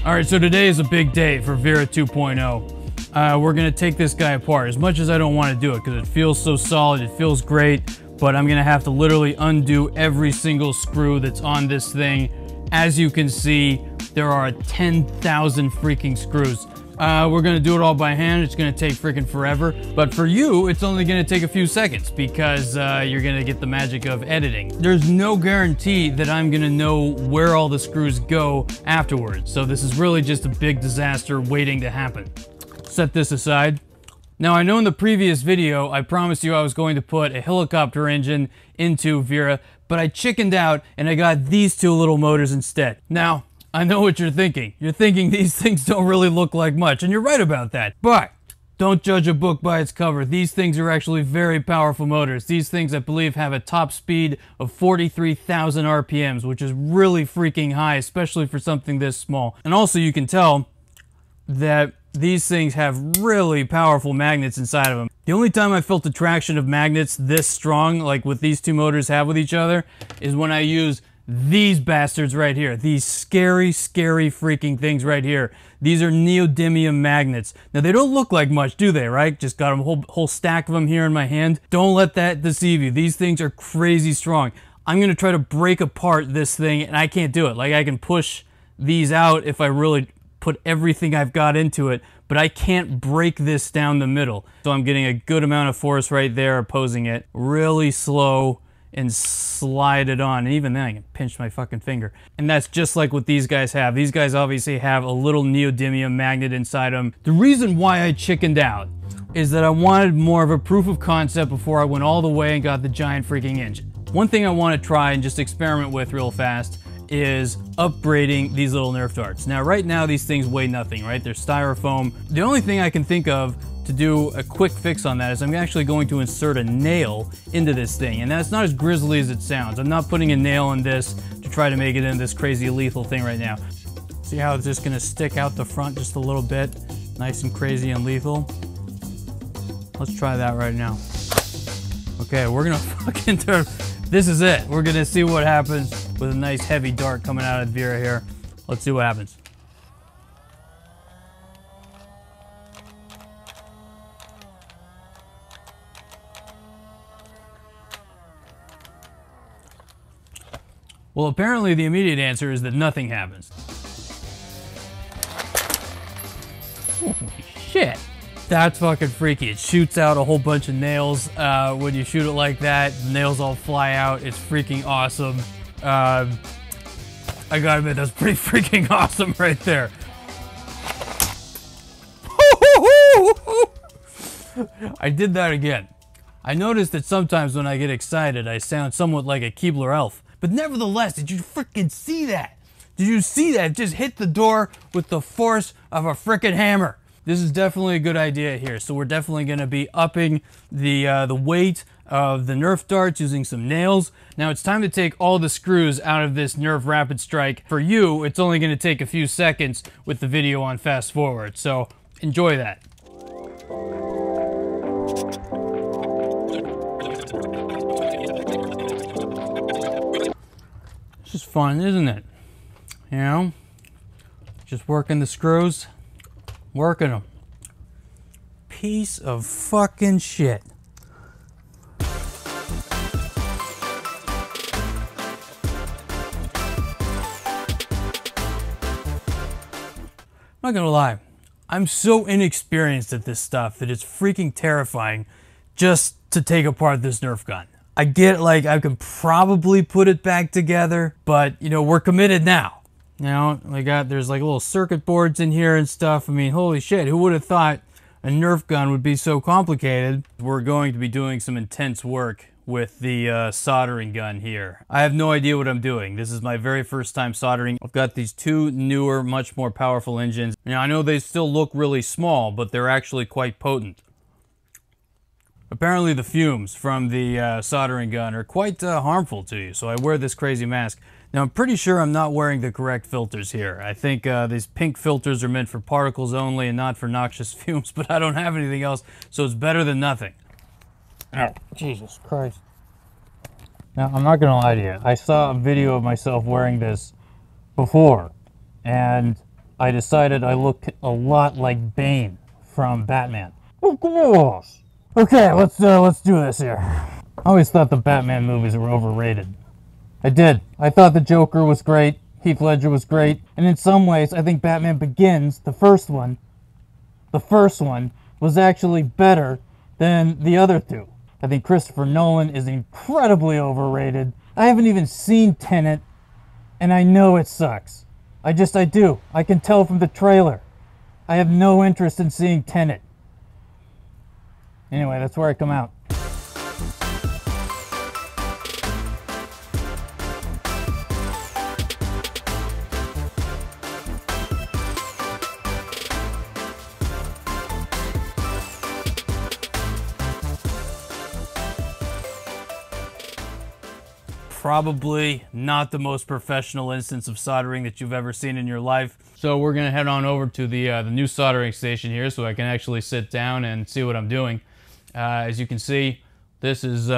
All right, so today is a big day for Vera 2.0. We're gonna take this guy apart. As much as I don't want to do it because it feels so solid, it feels great, but I'm gonna have to literally undo every single screw that's on this thing. As you can see, there are 10,000 freaking screws. We're gonna do it all by hand. It's gonna take freaking forever. But for you, it's only gonna take a few seconds because you're gonna get the magic of editing. There's no guarantee that I'm gonna know where all the screws go afterwards. So this is really just a big disaster waiting to happen. Set this aside. Now I know in the previous video, I promised you I was going to put a helicopter engine into Vera, but I chickened out and I got these two little motors instead. Now, I know what you're thinking. You're thinking these things don't really look like much, and you're right about that. But don't judge a book by its cover. These things are actually very powerful motors. These things, I believe, have a top speed of 43,000 RPMs, which is really freaking high, especially for something this small. And also you can tell that these things have really powerful magnets inside of them. The only time I felt the traction of magnets this strong, like what these two motors have with each other, is when I use these bastards right here. These scary, scary freaking things right here. These are neodymium magnets. Now they don't look like much, do they, right? Just got a whole stack of them here in my hand. Don't let that deceive you. These things are crazy strong. I'm gonna try to break apart this thing and I can't do it. Like I can push these out if I really put everything I've got into it, but I can't break this down the middle. So I'm getting a good amount of force right there opposing it. Really slow and slide it on. And even then I can pinch my fucking finger. And that's just like what these guys have. These guys obviously have a little neodymium magnet inside them. The reason why I chickened out is that I wanted more of a proof of concept before I went all the way and got the giant freaking engine. One thing I want to try and just experiment with real fast is upgrading these little Nerf darts. Now right now these things weigh nothing, right? They're styrofoam. The only thing I can think of to do a quick fix on that is I'm actually going to insert a nail into this thing, and that's not as grisly as it sounds. I'm not putting a nail in this to try to make it into this crazy lethal thing right now. See how it's just gonna stick out the front just a little bit, nice and crazy and lethal. Let's try that right now. Okay, we're gonna fucking turn. This is it. We're gonna see what happens with a nice heavy dart coming out of Vera here. Let's see what happens. Well, apparently the immediate answer is that nothing happens. Holy shit. That's fucking freaky. It shoots out a whole bunch of nails. When you shoot it like that, the nails all fly out. It's freaking awesome. I gotta admit, that's pretty freaking awesome right there. I did that again. I noticed that sometimes when I get excited, I sound somewhat like a Keebler elf. But nevertheless, did you freaking see that? Did you see that? It just hit the door with the force of a freaking hammer. This is definitely a good idea here. So we're definitely going to be upping the weight of the Nerf darts using some nails. Now it's time to take all the screws out of this Nerf RapidStrike. For you, it's only going to take a few seconds with the video on fast forward. So enjoy that. It's just fun, isn't it? You know, just working the screws, working them. Piece of fucking shit. I'm not gonna lie, I'm so inexperienced at this stuff that it's freaking terrifying just to take apart this Nerf gun. I get, like, I can probably put it back together, but, you know, we're committed now. You know, there's like little circuit boards in here and stuff. I mean, holy shit, who would have thought a Nerf gun would be so complicated? We're going to be doing some intense work with the soldering gun here. I have no idea what I'm doing. This is my very first time soldering. I've got these two newer, much more powerful engines. Now, I know they still look really small, but they're actually quite potent. Apparently the fumes from the soldering gun are quite harmful to you, so I wear this crazy mask. Now I'm pretty sure I'm not wearing the correct filters here. I think these pink filters are meant for particles only and not for noxious fumes, but I don't have anything else, so it's better than nothing. Oh, Jesus Christ. Now I'm not gonna lie to you, I saw a video of myself wearing this before, and I decided I look a lot like Bane from Batman. Of course. Okay, let's do this here. I always thought the Batman movies were overrated. I did. I thought the Joker was great, Heath Ledger was great, and in some ways I think Batman Begins, the first one, was actually better than the other two. I think Christopher Nolan is incredibly overrated. I haven't even seen Tenet, and I know it sucks. I do. I can tell from the trailer. I have no interest in seeing Tenet. Anyway, that's where I come out. Probably not the most professional instance of soldering that you've ever seen in your life. So we're gonna head on over to the new soldering station here so I can actually sit down and see what I'm doing. As you can see, this is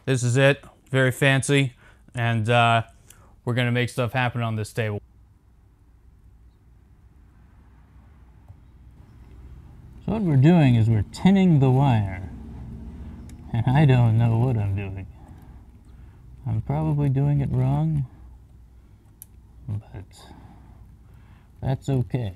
it. Very fancy, and we're gonna make stuff happen on this table. So what we're doing is we're tinning the wire, and I don't know what I'm doing. I'm probably doing it wrong, but that's okay.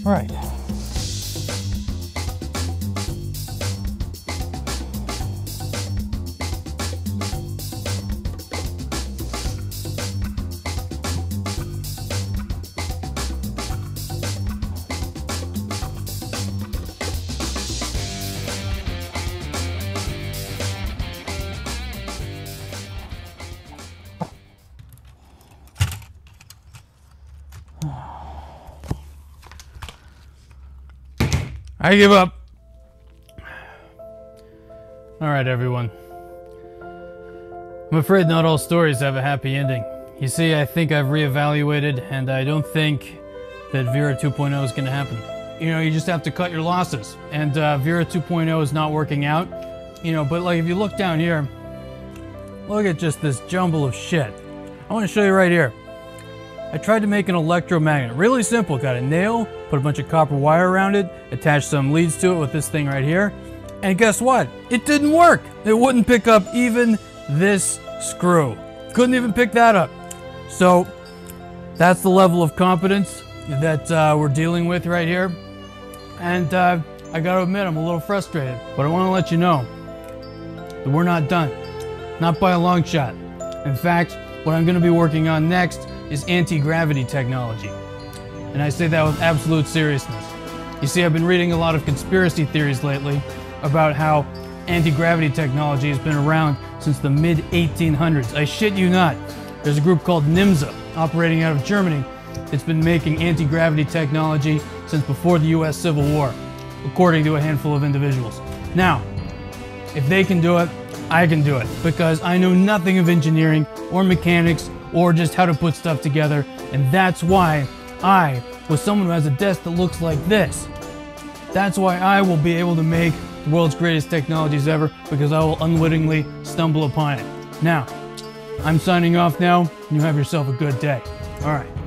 Right. I give up. All right, everyone. I'm afraid not all stories have a happy ending. You see, I think I've reevaluated, and I don't think that Vera 2.0 is going to happen. You know, you just have to cut your losses, and Vera 2.0 is not working out. You know, but like if you look down here, look at just this jumble of shit. I want to show you right here. I tried to make an electromagnet. Really simple. Got a nail, put a bunch of copper wire around it, attached some leads to it with this thing right here. And guess what? It didn't work. It wouldn't pick up even this screw. Couldn't even pick that up. So that's the level of competence that we're dealing with right here. And I gotta admit, I'm a little frustrated. But I want to let you know that we're not done. Not by a long shot. In fact, what I'm going to be working on next is anti-gravity technology. And I say that with absolute seriousness. You see, I've been reading a lot of conspiracy theories lately about how anti-gravity technology has been around since the mid-1800s. I shit you not. There's a group called NIMSA, operating out of Germany. It's been making anti-gravity technology since before the US Civil War, according to a handful of individuals. Now, if they can do it, I can do it, because I know nothing of engineering or mechanics or just how to put stuff together, and that's why I was someone who has a desk that looks like this. That's why I will be able to make the world's greatest technologies ever, because I will unwittingly stumble upon it. Now, I'm signing off now. You have yourself a good day. All right.